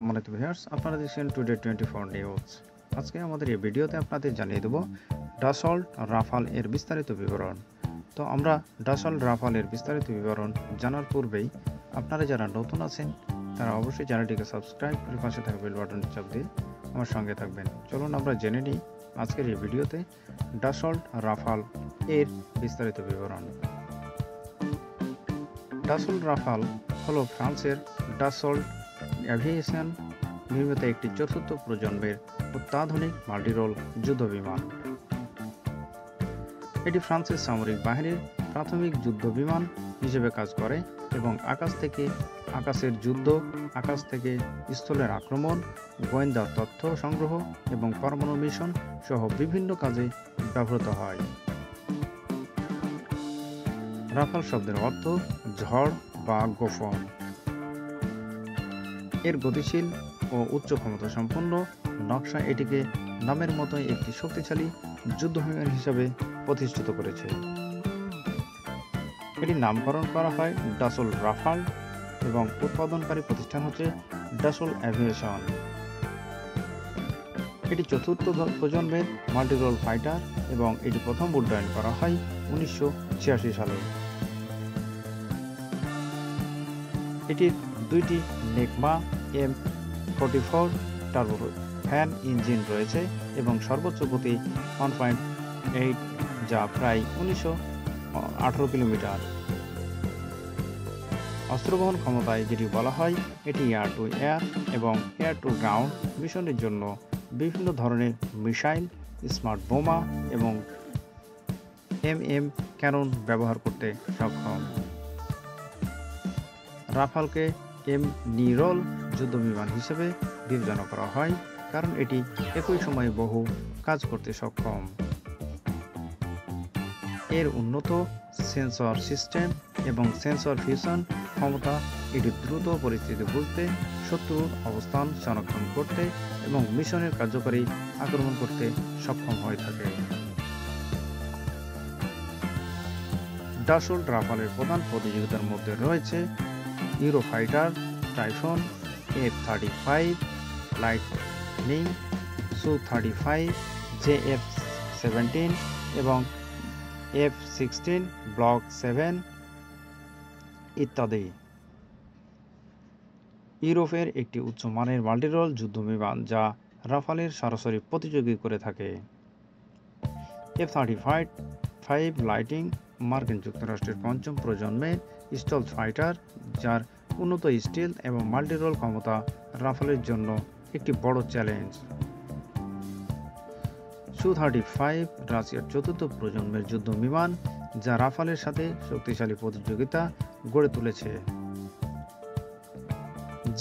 সম্মানিত ভিউয়ার্স, আপনারা দেখছেন টুডে 24 নিউজ। আজকে আমাদের এই ভিডিওতে আপনাদের জানিয়ে দেব ডাসল্ট রাফাল এর বিস্তারিত বিবরণ। তো আমরা ডাসল্ট রাফাল এর বিস্তারিত বিবরণ জানার পূর্বেই আপনারা যারা নতুন আছেন তারা অবশ্যই চ্যানেলটিকে সাবস্ক্রাইব করে পাশে থাকা বেল বাটনটি চাপ দিয়ে আমার সঙ্গে থাকবেন। চলুন আমরা জেনে নিই আজকের এই ভিডিওতে ডাসল্ট রাফাল এর বিস্তারিত বিবরণ। ডাসল্ট রাফাল হলো ফ্রান্সের ডাসল্ট এভিয়েশন নির্মিত একটি চতুর্থ প্রজন্মের অত্যাধুনিক মাল্টিরোল যুদ্ধবিমান। এটি ফ্রান্সের সামরিক বাহিনীর প্রাথমিক যুদ্ধবিমান হিসেবে কাজ করে এবং আকাশের যুদ্ধ, আকাশ থেকে স্থলের আক্রমণ, গোয়েন্দা তথ্য সংগ্রহ এবং পরমাণু মিশন সহ বিভিন্ন কাজে ব্যবহৃত হয়। রাফাল শব্দের অর্থ ঝড় বা গোফন। এর গতিশীল ও উচ্চ ক্ষমতা সম্পন্ন নকশা এটিকে নামের মতোই একটি শক্তিশালী যুদ্ধবিমান হিসাবে প্রতিষ্ঠিত করেছে। এটির নামকরণ করা হয় ডাসল্ট রাফাল এবং উৎপাদনকারী প্রতিষ্ঠান হচ্ছে ডাসল্ট এভিয়েশন। এটি চতুর্থ প্রজন্মের মাল্টিরোল ফাইটার এবং এটি প্রথম উড্ডয়ন করা হয় 1986 সালে। এটির দুইটি নেকমা M44 টার্বো ফ্যান ইঞ্জিন রয়েছে এবং সর্বোচ্চ গতি 1.8 যা প্রায় 1918 কিলোমিটার। অস্ত্রবহন ক্ষমতায় যেটি বলা হয় এটি এয়ার টু এয়ার এবং এয়ার টু গ্রাউন্ড মিশনের জন্য বিভিন্ন ধরনের মিসাইল, স্মার্ট বোমা এবং MM ক্যানন ব্যবহার করতে সক্ষম। রাফালকে নিরল যুদ্ধবিমান হিসেবে বিবেচনা করা হয় কারণ এটি একই সময়ে বহু কাজ করতে সক্ষম। এর উন্নত সেন্সর সিস্টেম এবং সেন্সর ফিউশন ক্ষমতা এটি দ্রুত পরিস্থিতি বুঝতে, শত্রুর অবস্থান শনাক্ত করতে এবং মিশনের কার্যকরী আক্রমণ করতে সক্ষম হয়ে থাকে। ডাসল্ট রাফালের প্রধান প্রতিযোগিতার মধ্যে রয়েছে Eurofighter, Typhoon, F-35 lightning, Su-35, JF-17 এবং F-16 ব্লক 7 ইত্যাদি। ইউরোপের একটি উচ্চমানের মাল্টিরোল যুদ্ধবিমান যা রাফালের সরাসরি প্রতিযোগী করে থাকে। F-35 লাইটনিং মার্কিন যুক্তরাষ্ট্রের পঞ্চম প্রজন্মের স্টেলথ ফাইটার যার উন্নত স্টিল এবং মাল্টিরোল ক্ষমতা রাফালের জন্য একটি বড় চ্যালেঞ্জ। Su-35 রাশিয়ার চতুর্থ প্রজন্মের যুদ্ধবিমান যা রাফালের সাথে শক্তিশালী প্রতিযোগিতা গড়ে তুলেছে।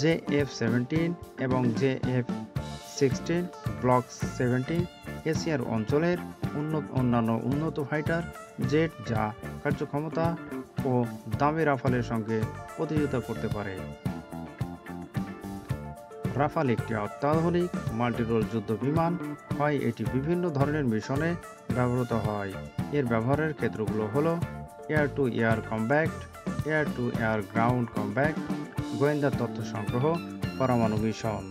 JF-17 এবং JF-16 ব্লক 17 এশিয়ার অঞ্চলের অন্যান্য উন্নত ফাইটার জেট যা কার্যক্ষমতা ও দামে রাফালের সঙ্গে প্রতিযোগিতা করতে পারে। রাফাল একটি অত্যাধুনিক মাল্টিরোল যুদ্ধবিমান হয় এটি বিভিন্ন ধরনের মিশনে ব্যবহৃত হয়। এর ব্যবহারের ক্ষেত্রগুলো হলো air to air combat, air to air ground combat, গোয়েন্দা তথ্য সংগ্রহ, পরমাণু mission.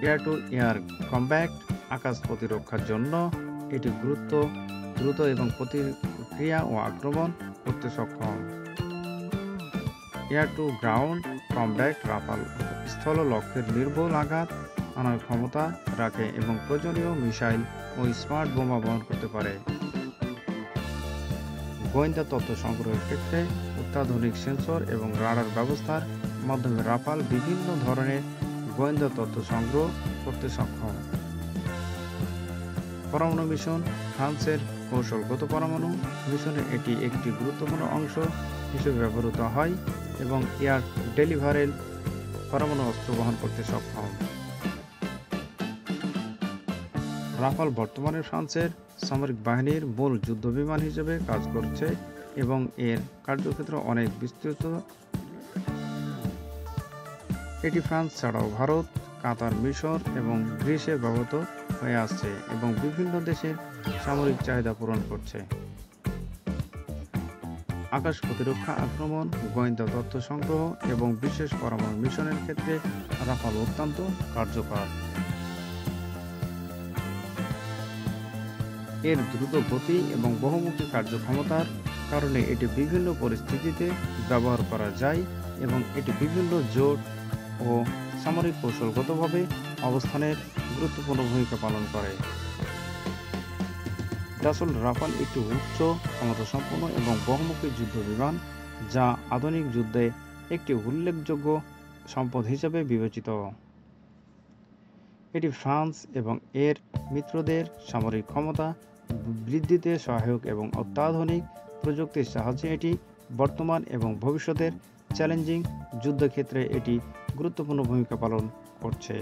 Air to air combat আকাশ প্রতিরক্ষার জন্য এটি দ্রুত এবং প্রতিক্রিয়া ও আক্রমণ করতে সক্ষম। Air to ground combat Rafale স্থল লক্ষ্যের নির্ভুল আঘাত আনার ক্ষমতা রাখে এবং প্রয়োজনীয় মিসাইল ও স্মার্ট বোমা বহন করতে পারে। গোয়েন্দা তথ্য সংগ্রহের ক্ষেত্রে অত্যাধুনিক সেন্সর এবং রাডার ব্যবস্থার মাধ্যমে রাফাল বিভিন্ন ধরনের গোয়েন্দা তথ্য সংগ্রহ করতে সক্ষম। পরমাণু মিশন ফ্রান্সের কৌশলগত পরমাণু মিশনে এটি একটি গুরুত্বপূর্ণ অংশ হিসেবে ব্যবহৃত হয় এবং এয়ার ডেলিভারেল পরমাণু অস্ত্র বহন করতে সক্ষম। রাফাল বর্তমানে ফ্রান্সের সামরিক বাহিনীর মূল যুদ্ধবিমান হিসেবে কাজ করছে এবং এর কার্যক্ষেত্র অনেক বিস্তৃত। এটি ফ্রান্স ছাড়াও ভারত, কাতার, মিশর এবং গ্রিসে ব্যবহৃত হয়ে আসছে এবং বিভিন্ন দেশের সামরিক চাহিদা পূরণ করছে। আকাশ প্রতিরক্ষা আক্রমণ, গোয়েন্দা তথ্য সংগ্রহ এবং বিশেষ পরমাণু মিশনের ক্ষেত্রে রাফাল অত্যন্ত কার্যকর। এর দ্রুত গতি এবং বহুমুখী কার্যক্ষমতার কারণে এটি বিভিন্ন পরিস্থিতিতে ব্যবহার করা যায় এবং এটি বিভিন্ন জোট ও সামরিক কৌশলগতভাবে অবস্থানের গুরুত্বপূর্ণ ভূমিকা পালন করে। ডাসল্ট রাফাল একটি উচ্চ ক্ষমতাসম্পন্ন এবং বহুমুখী যুদ্ধ বিমান যা আধুনিক যুদ্ধে একটি উল্লেখযোগ্য সম্পদ হিসেবে বিবেচিত। এটি ফ্রান্স এবং এর মিত্রদের সামরিক ক্ষমতা বৃদ্ধিতে সহায়ক এবং অত্যাধুনিক প্রযুক্তির সাহায্যে এটি বর্তমান এবং ভবিষ্যতের চ্যালেঞ্জিং যুদ্ধক্ষেত্রে এটি গুরুত্বপূর্ণ ভূমিকা পালন করছে।